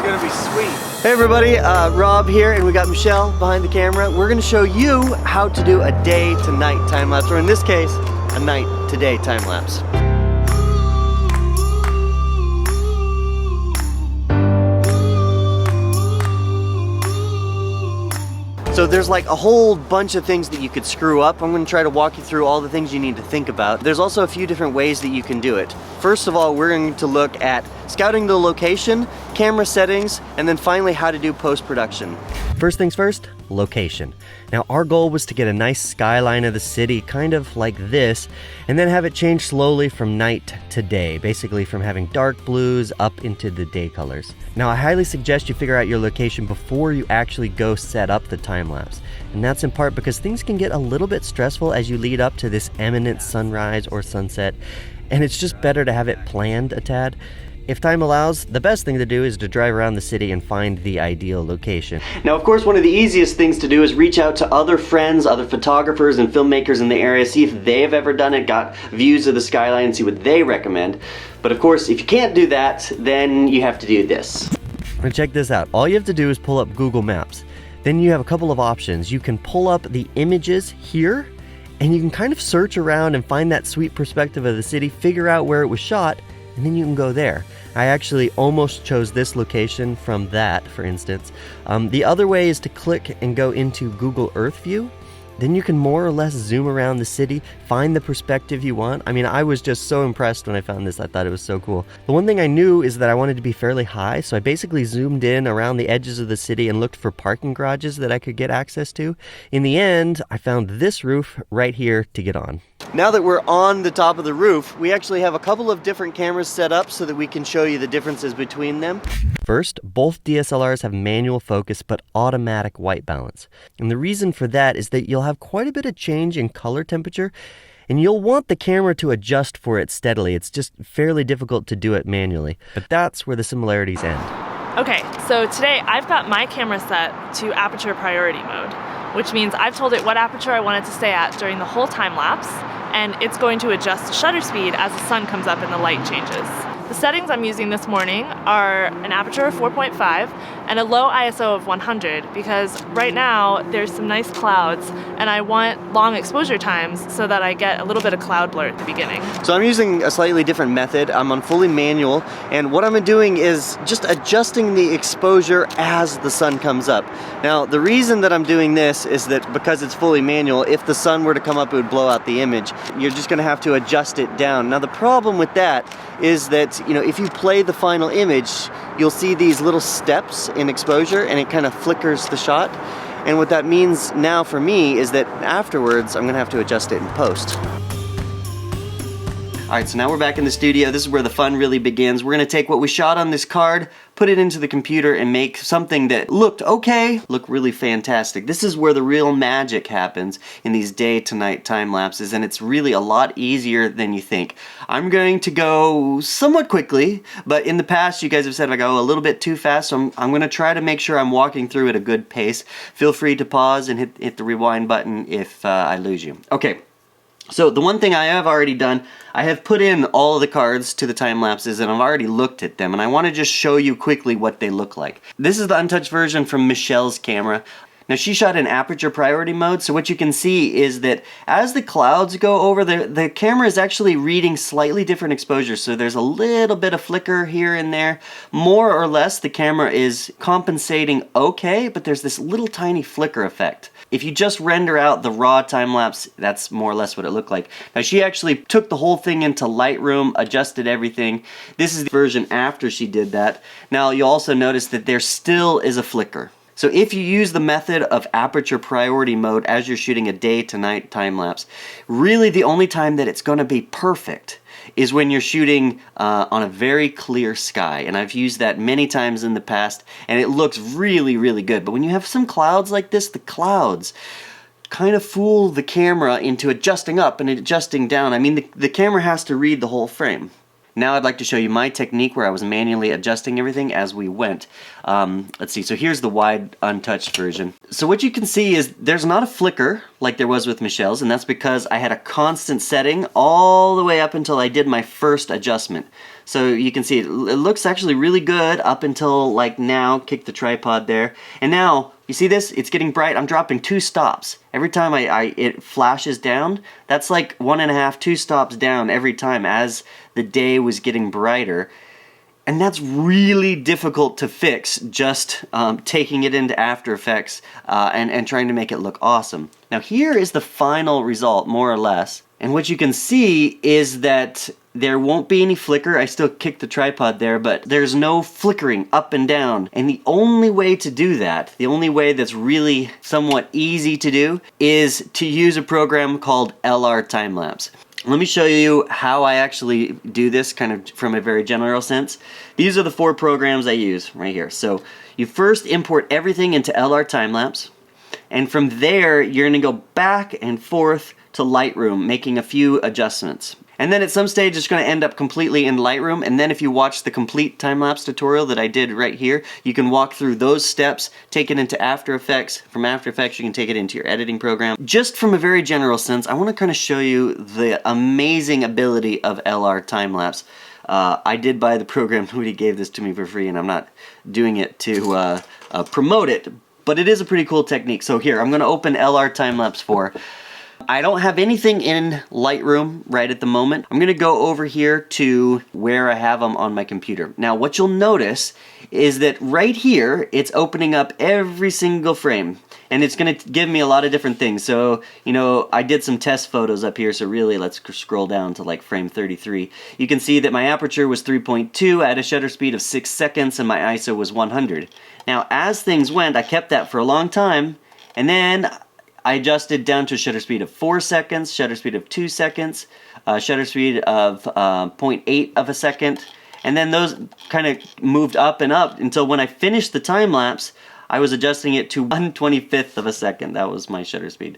gonna be sweet. Hey everybody, Rob here, and we got Michelle behind the camera. We're gonna show you how to do a day to night time lapse, or in this case, a night to day time lapse. So there's like a whole bunch of things that you could screw up. I'm gonna try to walk you through all the things you need to think about. There's also a few different ways that you can do it. First of all, we're going to look at scouting the location, camera settings, and then finally how to do post-production. First things first, location. Now our goal was to get a nice skyline of the city, kind of like this, and then have it change slowly from night to day, basically from having dark blues up into the day colors. Now I highly suggest you figure out your location before you actually go set up the time lapse. And that's in part because things can get a little bit stressful as you lead up to this imminent sunrise or sunset, and it's just better to have it planned a tad. If time allows, the best thing to do is to drive around the city and find the ideal location. Now, of course, one of the easiest things to do is reach out to other friends, other photographers and filmmakers in the area, see if they've ever done it, got views of the skyline, see what they recommend. But of course, if you can't do that, then you have to do this. And check this out. All you have to do is pull up Google Maps. Then you have a couple of options. You can pull up the images here, and you can kind of search around and find that sweet perspective of the city, figure out where it was shot, and then you can go there. I actually almost chose this location from that, for instance. The other way is to click and go into Google Earth View. Then you can more or less zoom around the city, find the perspective you want. I mean, I was just so impressed when I found this. I thought it was so cool. The one thing I knew is that I wanted to be fairly high, so I basically zoomed in around the edges of the city and looked for parking garages that I could get access to. In the end, I found this roof right here to get on. Now that we're on the top of the roof, we actually have a couple of different cameras set up so that we can show you the differences between them. First, both DSLRs have manual focus but automatic white balance. And the reason for that is that you'll have quite a bit of change in color temperature, and you'll want the camera to adjust for it steadily. It's just fairly difficult to do it manually. But that's where the similarities end. Okay, so today I've got my camera set to Aperture Priority mode, which means I've told it what aperture I want it to stay at during the whole time lapse, and it's going to adjust shutter speed as the sun comes up and the light changes. The settings I'm using this morning are an aperture of 4.5 and a low ISO of 100 because right now there's some nice clouds and I want long exposure times so that I get a little bit of cloud blur at the beginning. So I'm using a slightly different method. I'm on fully manual, and what I'm doing is just adjusting the exposure as the sun comes up. Now the reason that I'm doing this is that because it's fully manual, if the sun were to come up it would blow out the image. You're just going to have to adjust it down. Now the problem with that is that, you know, if you play the final image, you'll see these little steps in exposure and it kind of flickers the shot. And what that means now for me is that afterwards I'm gonna have to adjust it in post. All right, so now we're back in the studio. This is where the fun really begins. We're gonna take what we shot on this card, put it into the computer, and make something that looked okay, look really fantastic. This is where the real magic happens in these day to night time lapses, and it's really a lot easier than you think. I'm going to go somewhat quickly, but in the past you guys have said I go a little bit too fast, so I'm gonna try to make sure I'm walking through at a good pace. Feel free to pause and hit the rewind button if I lose you. Okay. So the one thing I have already done, I have put in all of the cards to the time lapses and I've already looked at them, and I want to just show you quickly what they look like. This is the untouched version from Michelle's camera. Now she shot in aperture priority mode, so what you can see is that as the clouds go over, the camera is actually reading slightly different exposures, so there's a little bit of flicker here and there. More or less the camera is compensating okay, but there's this little tiny flicker effect. If you just render out the raw time lapse, that's more or less what it looked like. Now she actually took the whole thing into Lightroom, adjusted everything. This is the version after she did that. Now you'll also notice that there still is a flicker. So if you use the method of aperture priority mode as you're shooting a day to night time lapse, really the only time that it's gonna be perfect is when you're shooting on a very clear sky. And I've used that many times in the past and it looks really, really good. But when you have some clouds like this, the clouds kind of fool the camera into adjusting up and adjusting down. I mean, the camera has to read the whole frame. Now I'd like to show you my technique where I was manually adjusting everything as we went. Let's see, so here's the wide untouched version. So what you can see is there's not a flicker like there was with Michelle's, and that's because I had a constant setting all the way up until I did my first adjustment. So you can see it looks actually really good up until like now. Kick the tripod there. And now, you see this? It's getting bright. I'm dropping 2 stops. Every time it flashes down, that's like 1.5, 2 stops down every time as the day was getting brighter. And that's really difficult to fix, just taking it into After Effects and trying to make it look awesome. Now here is the final result, more or less. And what you can see is that there won't be any flicker. I still kick the tripod there, but there's no flickering up and down. And the only way to do that, the only way that's really somewhat easy to do, is to use a program called LRtimelapse. Let me show you how I actually do this kind of from a very general sense. These are the 4 programs I use right here. So you first import everything into LRtimelapse, and from there you're going to go back and forth to Lightroom, making a few adjustments. And then at some stage it's going to end up completely in Lightroom, and then if you watch the complete time-lapse tutorial that I did right here, you can walk through those steps, take it into After Effects. From After Effects you can take it into your editing program. Just from a very general sense, I want to kind of show you the amazing ability of LRtimelapse. I did buy the program. Nobody gave this to me for free, and I'm not doing it to promote it, but it is a pretty cool technique. So here, I'm going to open LRtimelapse 4. I don't have anything in Lightroom right at the moment. I'm going to go over here to where I have them on my computer. Now what you'll notice is that right here it's opening up every single frame, and it's going to give me a lot of different things. So, you know, I did some test photos up here, so really let's scroll down to like frame 33. You can see that my aperture was 3.2, I had a shutter speed of 6 seconds, and my ISO was 100. Now as things went, I kept that for a long time, and then I adjusted down to a shutter speed of 4 seconds, shutter speed of 2 seconds, shutter speed of 0.8 of a second, and then those kind of moved up and up until when I finished the time lapse, I was adjusting it to 1/25th of a second. That was my shutter speed.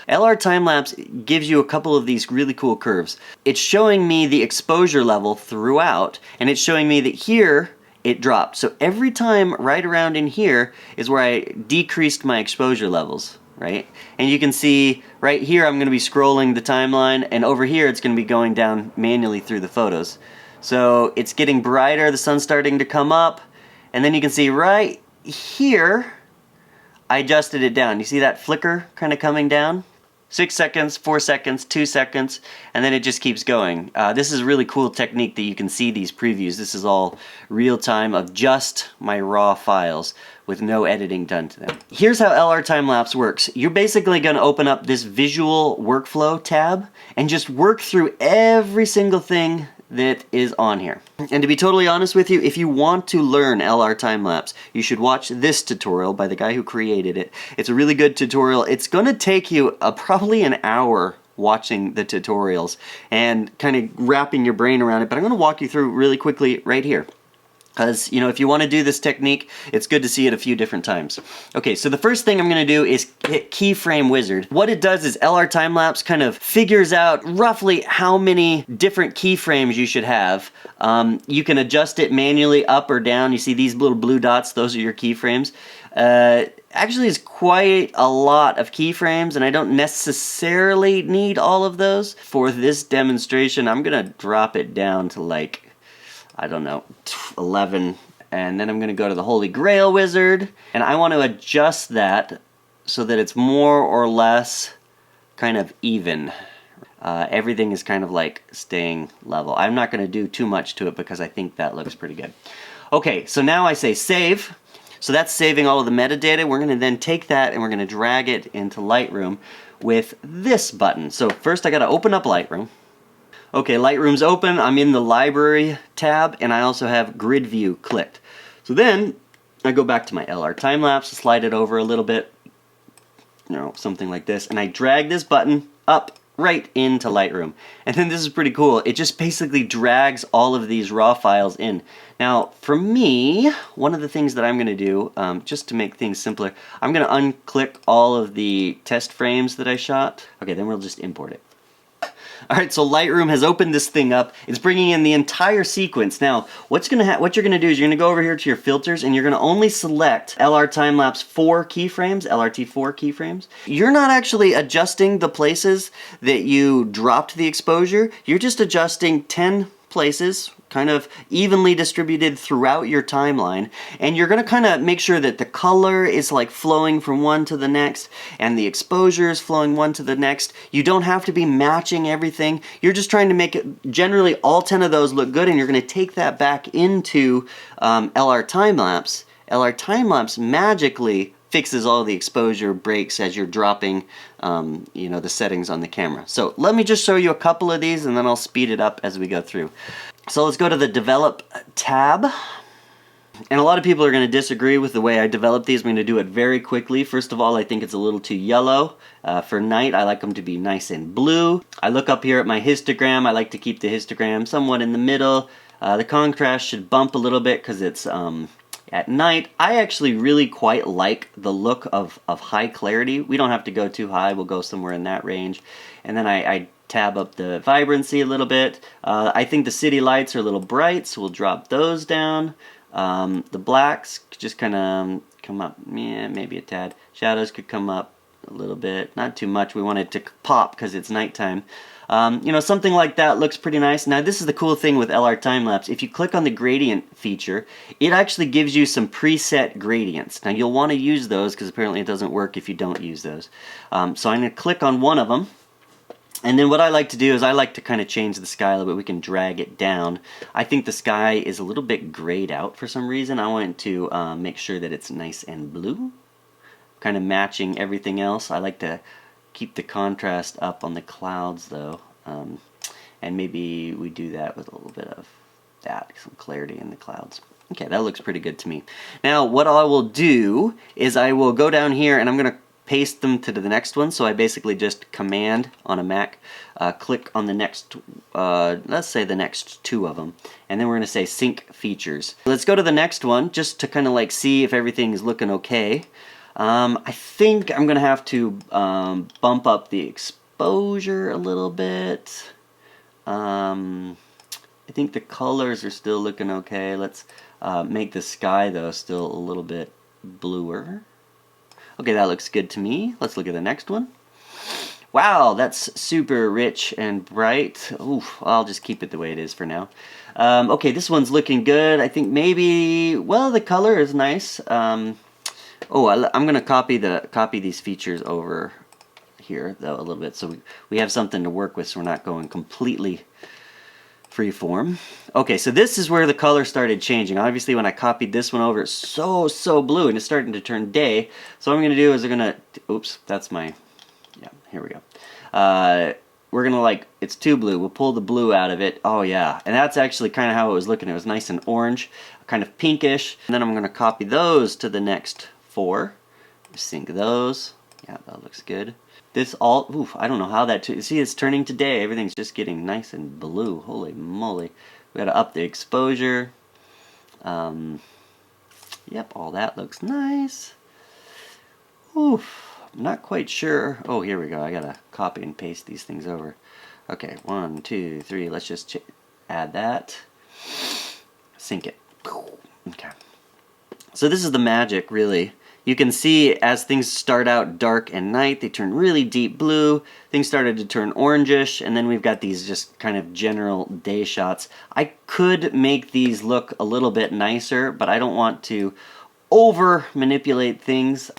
LRtimelapse gives you a couple of these really cool curves. It's showing me the exposure level throughout, and it's showing me that here it dropped. So every time right around in here is where I decreased my exposure levels. Right? And you can see right here I'm going to be scrolling the timeline, and over here it's going to be going down manually through the photos. So it's getting brighter, the sun's starting to come up, and then you can see right here I adjusted it down. You see that flicker kind of coming down? 6 seconds, 4 seconds, 2 seconds, and then it just keeps going. This is a really cool technique that you can see these previews. This is all real time of just my raw files with no editing done to them. Here's how LRtimelapse works. You're basically going to open up this visual workflow tab and just work through every single thing that is on here. And to be totally honest with you, if you want to learn LRtimelapse, you should watch this tutorial by the guy who created it. It's a really good tutorial. It's going to take you probably an hour watching the tutorials and kind of wrapping your brain around it, but I'm going to walk you through really quickly right here. Because, you know, if you want to do this technique, it's good to see it a few different times. Okay, so the first thing I'm going to do is hit Keyframe Wizard. What it does is LRtimelapse kind of figures out roughly how many different keyframes you should have. You can adjust it manually up or down. You see these little blue dots, those are your keyframes. Actually, it's quite a lot of keyframes, and I don't necessarily need all of those. For this demonstration, I'm going to drop it down to like, I don't know, 11, and then I'm going to go to the Holy Grail Wizard, and I want to adjust that so that it's more or less kind of even. Everything is kind of like staying level. I'm not going to do too much to it because I think that looks pretty good. Okay, so now I say save. So that's saving all of the metadata. We're going to then take that and we're going to drag it into Lightroom with this button. So first I got to open up Lightroom. Okay, Lightroom's open, I'm in the Library tab, and I also have Grid View clicked. So then, I go back to my LRtimelapse, slide it over a little bit, you know, something like this, and I drag this button up right into Lightroom. And then this is pretty cool, it just basically drags all of these raw files in. Now, for me, one of the things that I'm going to do, just to make things simpler, I'm going to unclick all of the test frames that I shot. Okay, then we'll just import it. Alright, so Lightroom has opened this thing up. It's bringing in the entire sequence. Now, what you're going to do is you're going to go over here to your filters and you're going to only select LRtimelapse 4 keyframes, LRT4 keyframes. You're not actually adjusting the places that you dropped the exposure. You're just adjusting 10 places kind of evenly distributed throughout your timeline, and you're going to kind of make sure that the color is like flowing from one to the next and the exposure is flowing one to the next. You don't have to be matching everything. You're just trying to make it generally all 10 of those look good, and you're going to take that back into LRtimelapse. LRtimelapse magically fixes all the exposure breaks as you're dropping you know, the settings on the camera. So let me just show you a couple of these and then I'll speed it up as we go through. So let's go to the Develop tab. And a lot of people are going to disagree with the way I develop these. I'm going to do it very quickly. First of all, I think it's a little too yellow. For night, I like them to be nice and blue. I look up here at my histogram. I like to keep the histogram somewhat in the middle. The contrast should bump a little bit because it's at night. I actually really quite like the look of high clarity. We don't have to go too high. We'll go somewhere in that range. And then I tab up the vibrancy a little bit. I think the city lights are a little bright, so we'll drop those down. The blacks just kind of come up, yeah, maybe a tad. Shadows could come up a little bit, not too much. We want it to pop because it's nighttime. You know, something like that looks pretty nice. Now, this is the cool thing with LRtimelapse. If you click on the gradient feature, it actually gives you some preset gradients. Now, you'll want to use those because apparently it doesn't work if you don't use those. So I'm going to click on one of them. And then what I like to do is I like to kind of change the sky a little bit. We can drag it down. I think the sky is a little bit grayed out for some reason. I want to make sure that it's nice and blue, kind of matching everything else. I like to keep the contrast up on the clouds though, and maybe we do that with a little bit of that, some clarity in the clouds. Okay, that looks pretty good to me. Now what I will do is I will go down here and I'm going to paste them to the next one. So I basically just command on a Mac, click on the next, let's say the next two of them, and then we're going to say sync features. Let's go to the next one just to kind of like see if everything is looking okay. I think I'm going to have to bump up the exposure a little bit. I think the colors are still looking okay. Let's make the sky though still a little bit bluer. Okay, that looks good to me. Let's look at the next one. Wow, that's super rich and bright. Oof, I'll just keep it the way it is for now. Okay, this one's looking good. I think maybe, well, the color is nice. I'm going to copy these features over here though a little bit so we have something to work with so we're not going completely freeform. Okay, so this is where the color started changing. Obviously, when I copied this one over, it's so blue, and it's starting to turn day. So what I'm going to do is we're going to, oops, that's my, yeah, here we go. We're going to like, it's too blue. We'll pull the blue out of it. Oh yeah, and that's actually kind of how it was looking. It was nice and orange, kind of pinkish. And then I'm going to copy those to the next four. Sync those. Yeah, that looks good. This all, oof, I don't know how that, see, it's turning to day. Everything's just getting nice and blue. Holy moly. We gotta up the exposure. Yep, all that looks nice. Oof, I'm not quite sure. Oh, here we go. I gotta copy and paste these things over. Okay, 1, 2, 3. Let's just add that. Sync it. Okay. So this is the magic, really. You can see as things start out dark and night, they turn really deep blue. Things started to turn orangish, and then we've got these just kind of general day shots. I could make these look a little bit nicer, but I don't want to over manipulate things.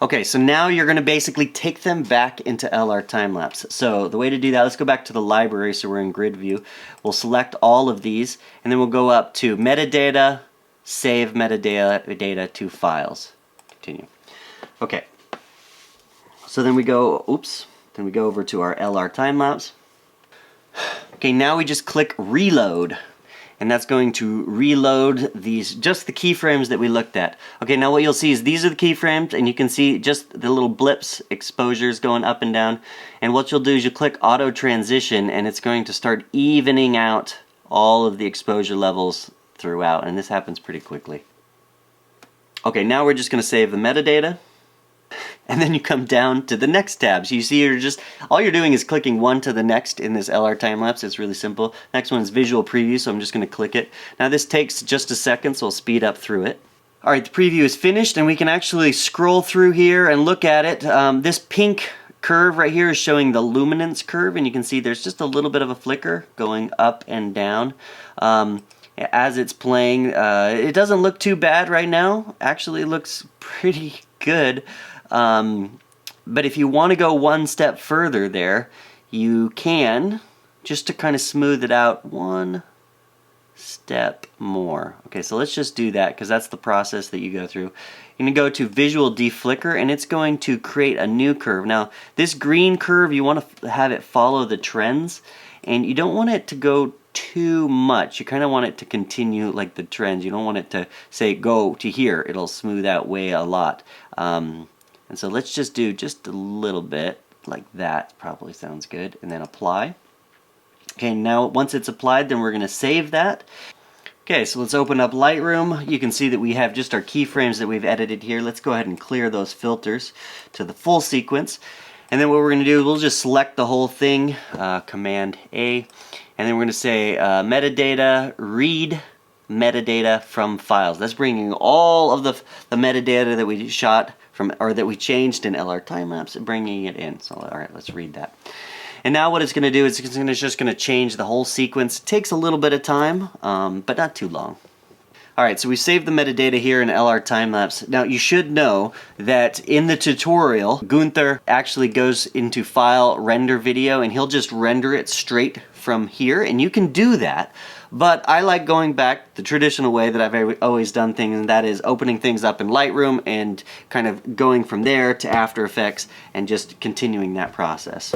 Okay, so now you're going to basically take them back into LRtimelapse. So the way to do that, let's go back to the library so we're in grid view. We'll select all of these, and then we'll go up to metadata, save metadata to files. Continue. Okay, so then we go, oops, then we go over to our LRtimelapse. Okay, now we just click reload, and that's going to reload these, just the keyframes that we looked at. Okay, now what you'll see is these are the keyframes, and you can see just the little blips, exposures going up and down, and what you'll do is you click auto transition, and it's going to start evening out all of the exposure levels throughout, and this happens pretty quickly. Okay, now we're just going to save the metadata, and then you come down to the next tab. So you see you're just, all you're doing is clicking one to the next in this LRtimelapse. It's really simple. Next one is visual preview, so I'm just going to click it. Now this takes just a second, so I'll speed up through it. Alright, the preview is finished, and we can actually scroll through here and look at it. This pink curve right here is showing the luminance curve, and you can see there's just a little bit of a flicker going up and down as it's playing. It doesn't look too bad right now. Actually, it looks pretty good. But if you want to go one step further there, you can, just to kind of smooth it out one step more. Okay, so let's just do that because that's the process that you go through. You're going to go to Visual Deflicker, and it's going to create a new curve. Now, this green curve, you want to have it follow the trends, and you don't want it to go too much. You kind of want it to continue like the trends. You don't want it to say go to here. It'll smooth out way a lot. And so let's just do just a little bit like that. Probably sounds good. And then apply. Okay, now once it's applied, then we're going to save that. Okay, so let's open up Lightroom. You can see that we have just our keyframes that we've edited here. Let's go ahead and clear those filters to the full sequence. And then what we're going to do is we'll just select the whole thing, Command A, and then we're going to say metadata, read metadata from files. That's bringing all of the metadata that we shot from, or that we changed in LRtimelapse, and bringing it in. So all right, let's read that. And now what it's going to do is it's just going to change the whole sequence. It takes a little bit of time, but not too long. Alright, so we saved the metadata here in LRtimelapse. Now you should know that in the tutorial, Gunther actually goes into File, Render Video, and he'll just render it straight from here, and you can do that. But I like going back the traditional way that I've always done things, and that is opening things up in Lightroom and kind of going from there to After Effects and just continuing that process.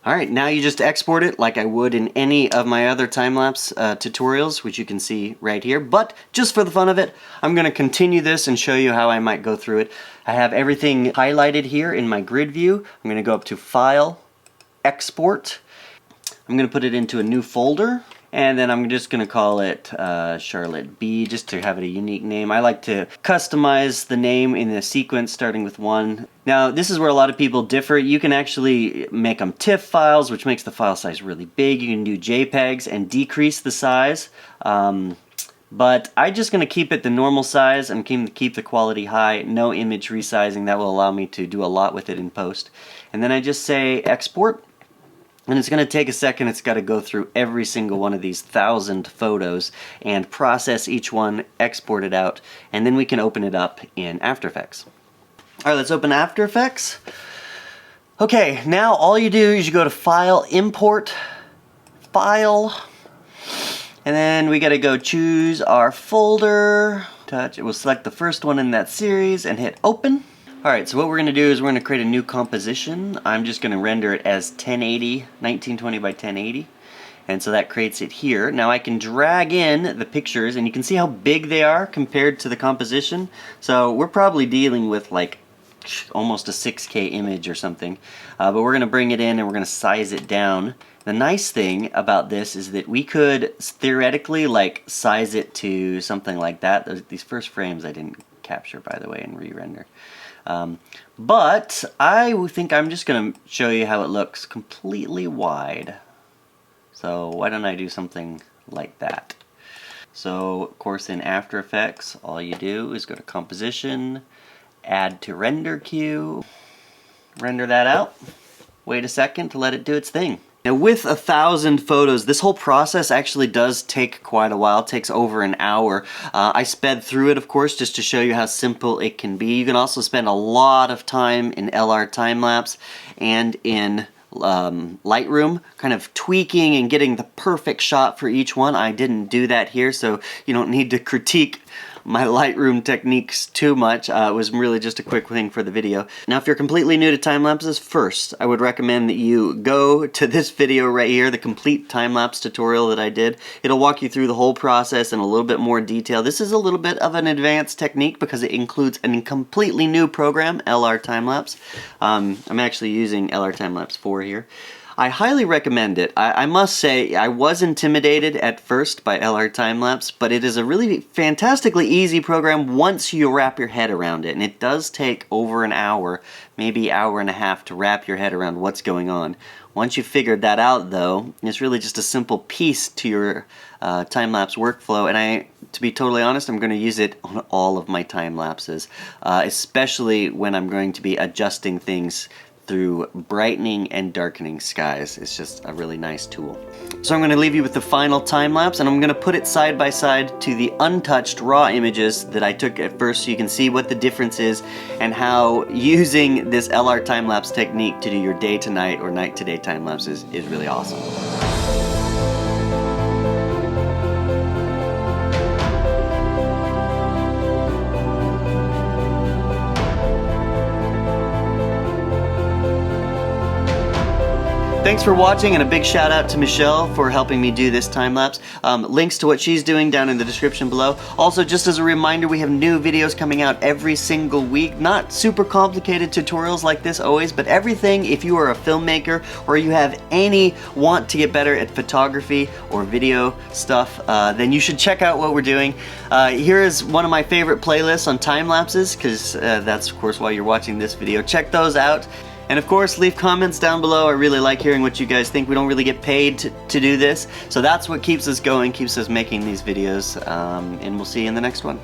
Alright, now you just export it like I would in any of my other time-lapse tutorials, which you can see right here. But just for the fun of it, I'm going to continue this and show you how I might go through it. I have everything highlighted here in my grid view. I'm going to go up to File, Export. I'm going to put it into a new folder. And then I'm just going to call it Charlotte B, just to have it a unique name. I like to customize the name in the sequence starting with 1. Now, this is where a lot of people differ. You can actually make them TIFF files, which makes the file size really big. You can do JPEGs and decrease the size. But I'm just going to keep it the normal size and keep the quality high. No image resizing. That will allow me to do a lot with it in post. And then I just say Export. And it's going to take a second. It's got to go through every single one of these 1,000 photos and process each one, export it out, and then we can open it up in After Effects. Alright, let's open After Effects. Okay, now all you do is you go to File, Import, File, and then we got to go choose our folder. We'll select the first one in that series and hit Open. Alright, so what we're going to do is we're going to create a new composition. I'm just going to render it as 1080, 1920 by 1080. And so that creates it here. Now I can drag in the pictures, and you can see how big they are compared to the composition. So we're probably dealing with like almost a 6K image or something. But we're going to bring it in and we're going to size it down. The nice thing about this is that we could theoretically like size it to something like that. These first frames I didn't capture, by the way, and re-render. But I think I'm just going to show you how it looks completely wide. So why don't I do something like that? So of course in After Effects all you do is go to Composition, Add to Render Queue, render that out, wait a second to let it do its thing. Now with 1,000 photos, this whole process actually does take quite a while. It takes over an hour. I sped through it, of course, just to show you how simple it can be. You can also spend a lot of time in LRtimelapse and in Lightroom, kind of tweaking and getting the perfect shot for each one. I didn't do that here, so you don't need to critique my Lightroom techniques too much. It was really just a quick thing for the video. Now if you're completely new to time-lapses, first I would recommend that you go to this video right here, the complete time-lapse tutorial that I did. It'll walk you through the whole process in a little bit more detail. This is a little bit of an advanced technique because it includes a completely new program, LRtimelapse. I'm actually using LRtimelapse 4 here. I highly recommend it. I must say, I was intimidated at first by LRtimelapse, but it is a really fantastically easy program once you wrap your head around it. And it does take over an hour, maybe hour and a half to wrap your head around what's going on. Once you've figured that out, though, it's really just a simple piece to your time-lapse workflow. And to be totally honest, I'm going to use it on all of my time-lapses, especially when I'm going to be adjusting things through brightening and darkening skies. It's just a really nice tool. So I'm going to leave you with the final time lapse, and I'm going to put it side by side to the untouched raw images that I took at first, so you can see what the difference is and how using this LR time-lapse technique to do your day to night or night to day time lapses is really awesome. Thanks for watching, and a big shout out to Michelle for helping me do this time lapse. Links to what she's doing down in the description below. Also, just as a reminder, we have new videos coming out every single week. Not super complicated tutorials like this always, but everything if you are a filmmaker or you have any want to get better at photography or video stuff, then you should check out what we're doing. Here is one of my favorite playlists on time lapses, because that's of course why you're watching this video. Check those out. And of course, leave comments down below. I really like hearing what you guys think. We don't really get paid to do this, so that's what keeps us going, keeps us making these videos, and we'll see you in the next one.